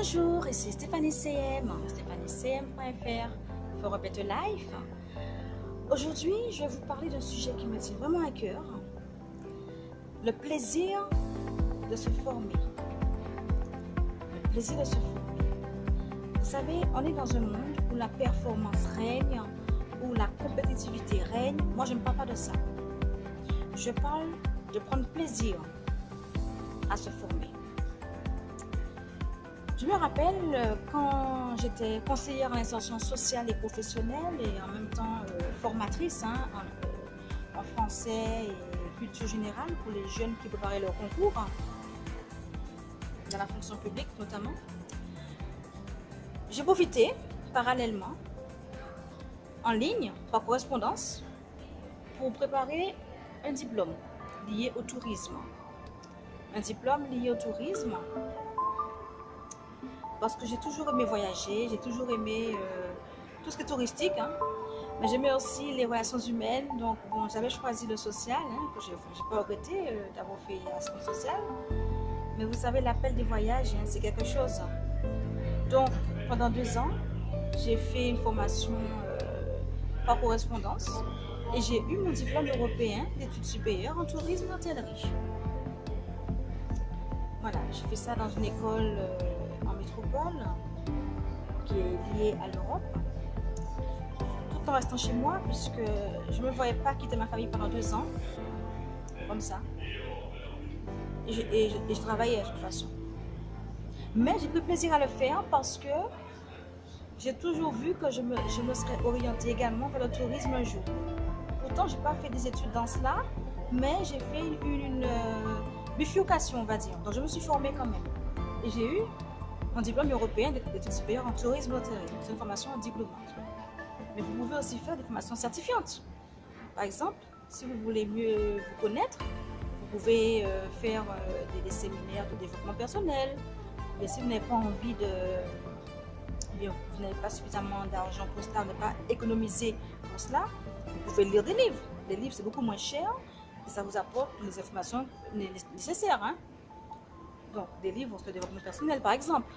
Bonjour, ici Stéphanie CM, stéphanicm.fr, for a better life. Aujourd'hui, je vais vous parler d'un sujet qui me tient vraiment à cœur, le plaisir de se former. Le plaisir de se former. Vous savez, on est dans un monde où la performance règne, où la compétitivité règne. Moi, je ne parle pas de ça. Je parle de prendre plaisir à se former. Je me rappelle quand j'étais conseillère en insertion sociale et professionnelle et en même temps formatrice en français et culture générale pour les jeunes qui préparaient leur concours, dans la fonction publique notamment. J'ai profité parallèlement, en ligne, par correspondance, pour préparer un diplôme lié au tourisme. Un diplôme lié au tourisme. Parce que j'ai toujours aimé voyager, j'ai toujours aimé tout ce qui est touristique, mais j'aimais aussi les relations humaines. Donc bon, j'avais choisi le social, que j'ai pas regretté d'avoir fait l'action sociale. Mais vous savez, l'appel des voyages, c'est quelque chose. Donc pendant 2 ans, j'ai fait une formation par correspondance et j'ai eu mon diplôme européen d'études supérieures en tourisme et hôtellerie. Voilà, j'ai fait ça dans une école en métropole qui est liée à l'Europe, tout en restant chez moi puisque je ne me voyais pas quitter ma famille pendant 2 ans, comme ça, et je travaillais de toute façon. Mais j'ai pris plaisir à le faire parce que j'ai toujours vu que je me serais orientée également vers le tourisme un jour. Pourtant, je n'ai pas fait des études dans cela, mais j'ai fait une bifurcation, on va dire. Donc, je me suis formée quand même. Et j'ai eu mon diplôme européen d'études supérieures en tourisme et hôtellerie. C'est une formation diplômante. Mais vous pouvez aussi faire des formations certifiantes. Par exemple, si vous voulez mieux vous connaître, vous pouvez faire des séminaires de développement personnel. Mais si vous n'avez pas envie vous n'avez pas suffisamment d'argent pour cela, vous n'avez pas économisé pour cela, vous pouvez lire des livres. Les livres, c'est beaucoup moins cher et ça vous apporte les informations nécessaires. Donc, des livres sur le développement personnel, par exemple.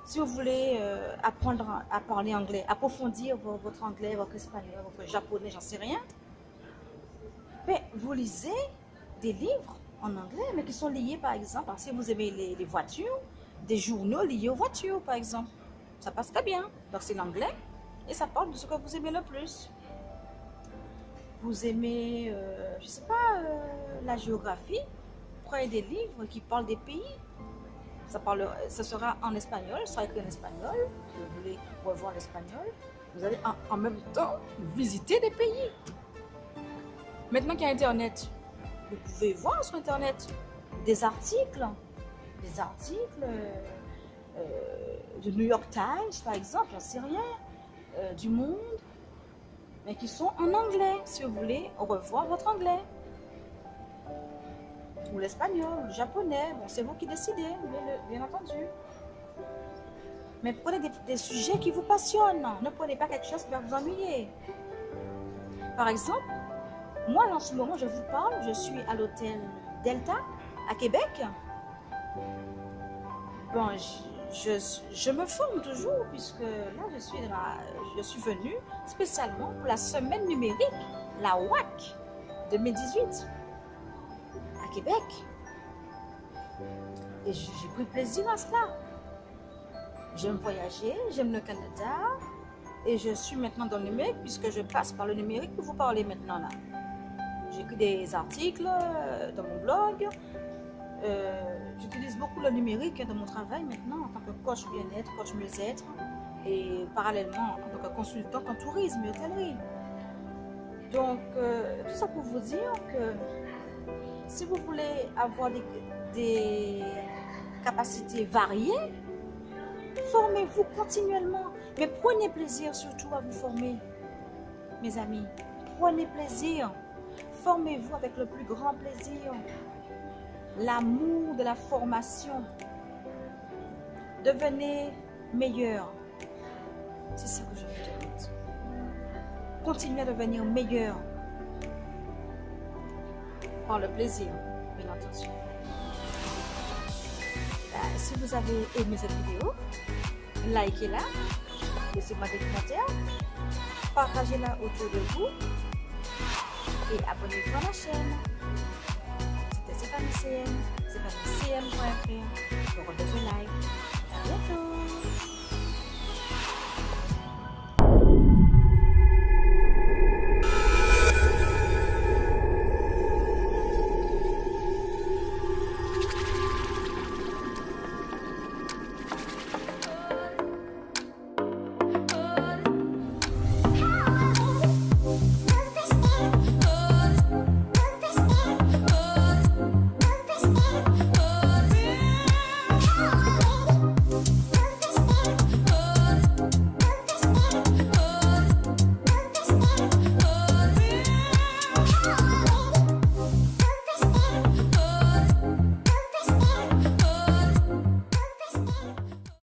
Si vous voulez apprendre à parler anglais, approfondir votre anglais, votre espagnol, votre japonais, j'en sais rien, mais vous lisez des livres en anglais, mais qui sont liés, par exemple, si vous aimez les voitures, des journaux liés aux voitures, par exemple. Ça passe très bien. Donc, c'est l'anglais et ça parle de ce que vous aimez le plus. Vous aimez, je ne sais pas, la géographie. Prenez des livres qui parlent des pays. Ça sera en espagnol, ça sera écrit en espagnol. Si vous voulez revoir l'espagnol, vous allez en même temps visiter des pays. Maintenant qu'il y a Internet, vous pouvez voir sur Internet des articles du New York Times, par exemple, j'en sais rien, du Monde, mais qui sont en anglais, si vous voulez revoir votre anglais. Ou l'espagnol, le japonais, bon, c'est vous qui décidez, bien entendu. Mais prenez des sujets qui vous passionnent, ne prenez pas quelque chose qui va vous ennuyer. Par exemple, moi, en ce moment, je vous parle, je suis à l'hôtel Delta, à Québec. Bon, je me forme toujours, puisque là, je suis venue spécialement pour la semaine numérique, la WAC 2018. Québec. Et j'ai pris plaisir à cela. J'aime voyager, j'aime le Canada et je suis maintenant dans le numérique puisque je passe par le numérique pour vous parler maintenant là. J'écris des articles dans mon blog. J'utilise beaucoup le numérique dans mon travail maintenant en tant que coach bien-être, coach mieux-être et parallèlement en tant que consultante en tourisme et hôtellerie. Donc, tout ça pour vous dire que si vous voulez avoir des capacités variées, formez-vous continuellement. Mais prenez plaisir surtout à vous former, mes amis. Prenez plaisir. Formez-vous avec le plus grand plaisir. L'amour de la formation. Devenez meilleur. C'est ça que je vous demande. Continuez à devenir meilleur. Par le plaisir, bien entendu. Si vous avez aimé cette vidéo, likez-la, laissez-moi des commentaires, partagez-la autour de vous et abonnez-vous à la chaîne. C'était Stéphanie CM, StéphanieCM.fr. Je vous retrouve live. À bientôt.